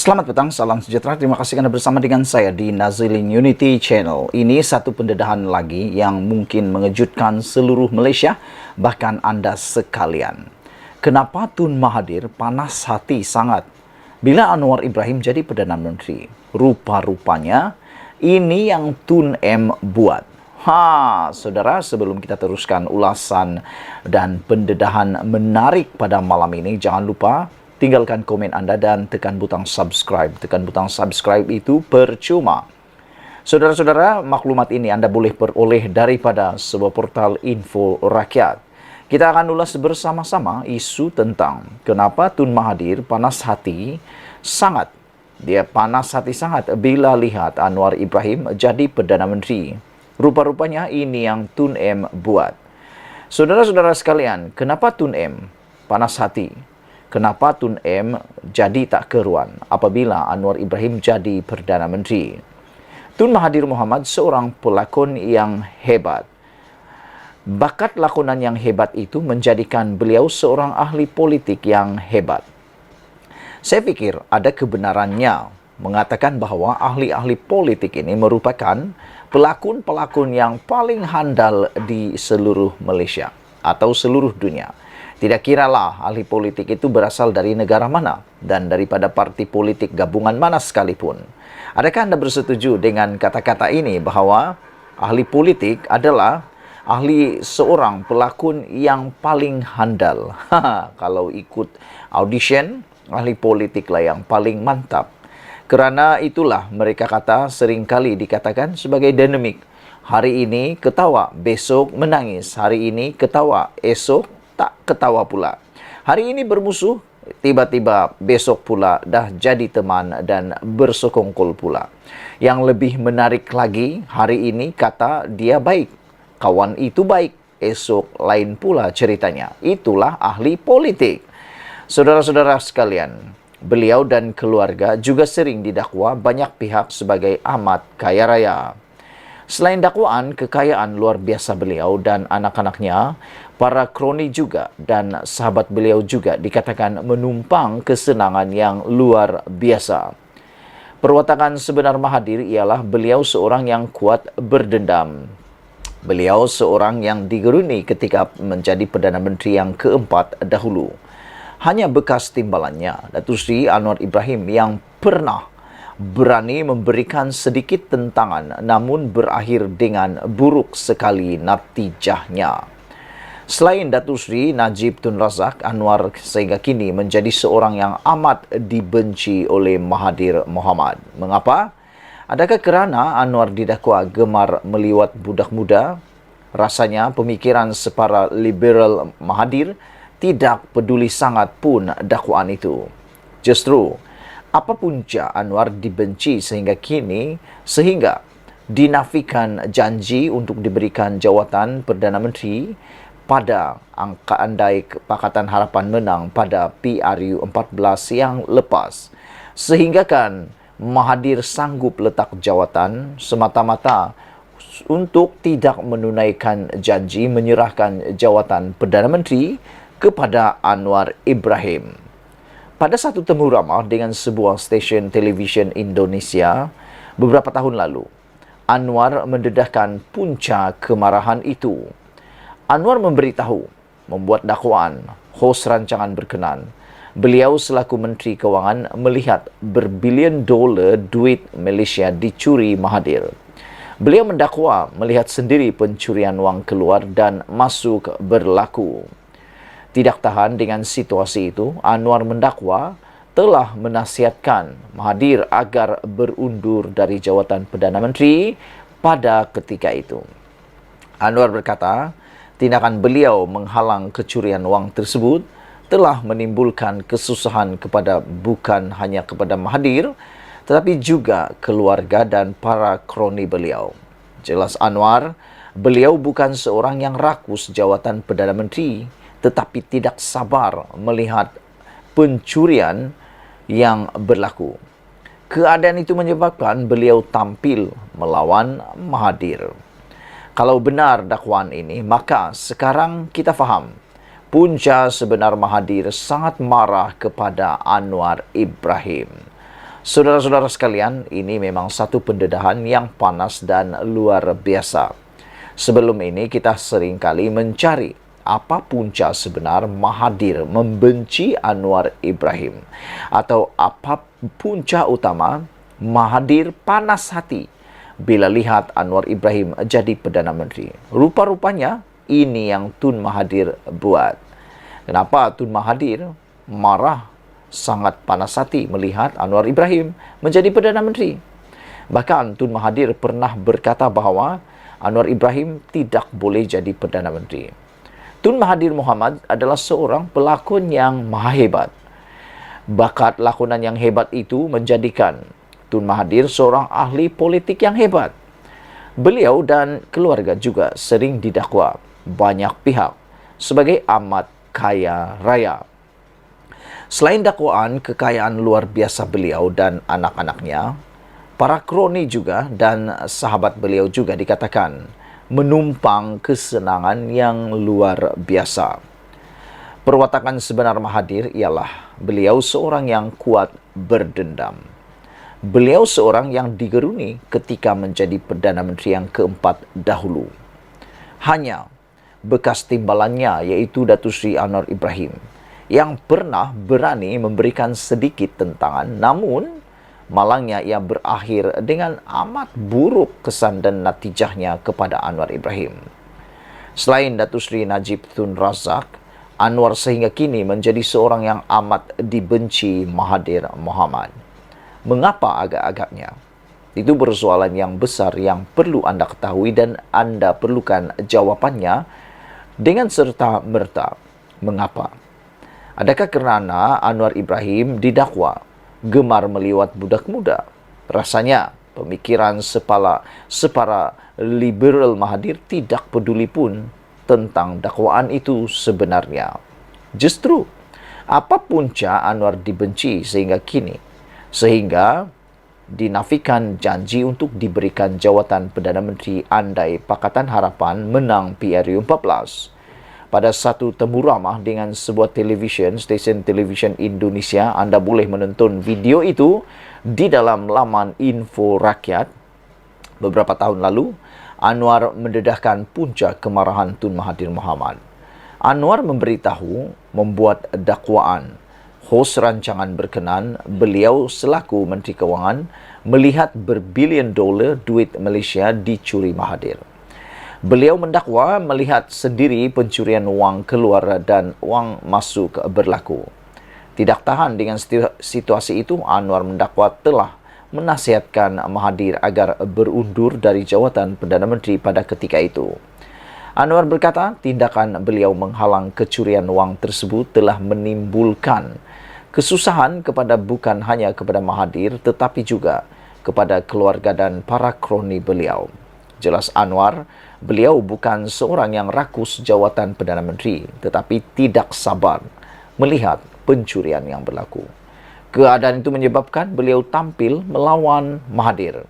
Selamat petang, salam sejahtera. Terima kasih Anda bersama dengan saya di Nazilin Unity Channel. Ini satu pendedahan lagi yang mungkin mengejutkan seluruh Malaysia, bahkan Anda sekalian. Kenapa Tun Mahathir panas hati sangat bila Anwar Ibrahim jadi Perdana Menteri? Rupa-rupanya ini yang Tun M buat. Saudara, sebelum kita teruskan ulasan dan pendedahan menarik pada malam ini, jangan lupa tinggalkan komen Anda dan tekan butang subscribe. Tekan butang subscribe itu percuma. Saudara-saudara, maklumat ini Anda boleh peroleh daripada sebuah portal info rakyat. Kita akan ulas bersama-sama isu tentang kenapa Tun Mahathir panas hati sangat. Dia panas hati sangat bila lihat Anwar Ibrahim jadi Perdana Menteri. Rupa-rupanya ini yang Tun M buat. Saudara-saudara sekalian, kenapa Tun M panas hati? Kenapa Tun M jadi tak keruan apabila Anwar Ibrahim jadi Perdana Menteri? Tun Mahathir Mohamad seorang pelakon yang hebat. Bakat lakonan yang hebat itu menjadikan beliau seorang ahli politik yang hebat. Saya pikir ada kebenarannya mengatakan bahawa ahli-ahli politik ini merupakan pelakon-pelakon yang paling handal di seluruh Malaysia atau seluruh dunia. Tidak kiralah ahli politik itu berasal dari negara mana dan daripada parti politik gabungan mana sekalipun. Adakah Anda bersetuju dengan kata-kata ini bahawa ahli politik adalah ahli seorang pelakon yang paling handal? Kalau ikut audition, ahli politiklah yang paling mantap. Kerana itulah mereka kata seringkali dikatakan sebagai dinamik. Hari ini ketawa, besok menangis. Hari ini ketawa, esok tak ketawa pula. Hari ini bermusuh, tiba-tiba besok pula dah jadi teman dan bersekongkol pula. Yang lebih menarik lagi, hari ini kata dia baik. Kawan itu baik, esok lain pula ceritanya. Itulah ahli politik. Saudara-saudara sekalian, beliau dan keluarga juga sering didakwa banyak pihak sebagai amat kaya raya. Selain dakwaan kekayaan luar biasa beliau dan anak-anaknya, para kroni juga dan sahabat beliau juga dikatakan menumpang kesenangan yang luar biasa. Perwatakan sebenar Mahathir ialah beliau seorang yang kuat berdendam. Beliau seorang yang digeruni ketika menjadi Perdana Menteri yang keempat dahulu. Hanya bekas timbalannya, Datuk Seri Anwar Ibrahim yang pernah berani memberikan sedikit tentangan namun berakhir dengan buruk sekali natijahnya. Selain Datuk Seri Najib Tun Razak, Anwar sehingga kini menjadi seorang yang amat dibenci oleh Mahathir Mohamad. Mengapa? Adakah kerana Anwar didakwa gemar meliwat budak muda? Rasanya pemikiran separa liberal Mahathir tidak peduli sangat pun dakwaan itu. Justru, apa punca Anwar dibenci sehingga kini sehingga dinafikan janji untuk diberikan jawatan Perdana Menteri pada angka andai Pakatan Harapan menang pada PRU 14 yang lepas. Sehingga kan Mahathir sanggup letak jawatan semata-mata untuk tidak menunaikan janji menyerahkan jawatan Perdana Menteri kepada Anwar Ibrahim. Pada satu temu ramah dengan sebuah stesen televisyen Indonesia beberapa tahun lalu, Anwar mendedahkan punca kemarahan itu. Anwar memberitahu, membuat dakwaan, hos rancangan berkenan. Beliau selaku Menteri Kewangan melihat berbilion dolar duit Malaysia dicuri Mahathir. Beliau mendakwa melihat sendiri pencurian wang keluar dan masuk berlaku. Tidak tahan dengan situasi itu, Anwar mendakwa telah menasihatkan Mahathir agar berundur dari jawatan Perdana Menteri pada ketika itu. Anwar berkata, tindakan beliau menghalang kecurian wang tersebut telah menimbulkan kesusahan bukan hanya kepada Mahathir, tetapi juga keluarga dan para kroni beliau. Jelas Anwar, beliau bukan seorang yang rakus jawatan Perdana Menteri, tetapi tidak sabar melihat pencurian yang berlaku. Keadaan itu menyebabkan beliau tampil melawan Mahathir. Kalau benar dakwaan ini, maka sekarang kita faham punca sebenar Mahathir sangat marah kepada Anwar Ibrahim. Saudara-saudara sekalian, ini memang satu pendedahan yang panas dan luar biasa. Sebelum ini kita seringkali mencari apa punca sebenar Mahathir membenci Anwar Ibrahim, atau apa punca utama Mahathir panas hati bila lihat Anwar Ibrahim jadi Perdana Menteri. Rupa-rupanya ini yang Tun Mahathir buat. Kenapa Tun Mahathir marah, sangat panas hati melihat Anwar Ibrahim menjadi Perdana Menteri? Bahkan Tun Mahathir pernah berkata bahawa Anwar Ibrahim tidak boleh jadi Perdana Menteri. Tun Mahathir Mohamad adalah seorang pelakon yang maha hebat. Bakat lakonan yang hebat itu menjadikan Tun Mahathir seorang ahli politik yang hebat. Beliau dan keluarga juga sering didakwa banyak pihak sebagai amat kaya raya. Selain dakwaan kekayaan luar biasa beliau dan anak-anaknya, para kroni juga dan sahabat beliau juga dikatakan menumpang kesenangan yang luar biasa. Perwatakan sebenar Mahathir ialah beliau seorang yang kuat berdendam. Beliau seorang yang digeruni ketika menjadi Perdana Menteri yang keempat dahulu. Hanya bekas timbalannya iaitu Datuk Seri Anwar Ibrahim yang pernah berani memberikan sedikit tentangan, namun malangnya ia berakhir dengan amat buruk kesan dan natijahnya kepada Anwar Ibrahim. Selain Datuk Seri Najib Tun Razak, Anwar sehingga kini menjadi seorang yang amat dibenci Mahathir Mohamad. Mengapa agak-agaknya? Itu persoalan yang besar yang perlu anda ketahui dan anda perlukan jawapannya dengan serta-merta. Mengapa? Adakah kerana Anwar Ibrahim didakwa gemar meliwat budak muda? Rasanya pemikiran separa liberal Mahathir tidak peduli pun tentang dakwaan itu sebenarnya. Justru, apa punca Anwar dibenci sehingga kini? Sehingga dinafikan janji untuk diberikan jawatan Perdana Menteri andai Pakatan Harapan menang PRU 14. Pada satu temu ramah dengan sebuah stesen televisyen Indonesia, anda boleh menonton video itu di dalam laman Info Rakyat. Beberapa tahun lalu, Anwar mendedahkan punca kemarahan Tun Mahathir Mohamad. Anwar memberitahu membuat dakwaan. Hos rancangan berkenan, beliau selaku Menteri Kewangan melihat berbilion dolar duit Malaysia dicuri Mahathir. Beliau mendakwa melihat sendiri pencurian wang keluar dan wang masuk berlaku. Tidak tahan dengan situasi itu, Anwar mendakwa telah menasihatkan Mahathir agar berundur dari jawatan Perdana Menteri pada ketika itu. Anwar berkata, tindakan beliau menghalang kecurian wang tersebut telah menimbulkan kesusahan bukan hanya kepada Mahathir tetapi juga kepada keluarga dan para kroni beliau. Jelas Anwar, beliau bukan seorang yang rakus jawatan Perdana Menteri, tetapi tidak sabar melihat pencurian yang berlaku. Keadaan itu menyebabkan beliau tampil melawan Mahathir.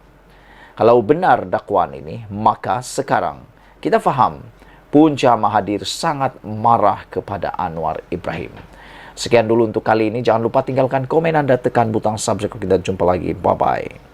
Kalau benar dakwaan ini, maka sekarang kita faham punca Mahathir sangat marah kepada Anwar Ibrahim. Sekian dulu untuk kali ini. Jangan lupa tinggalkan komen anda, tekan butang subscribe. Kita jumpa lagi. Bye-bye.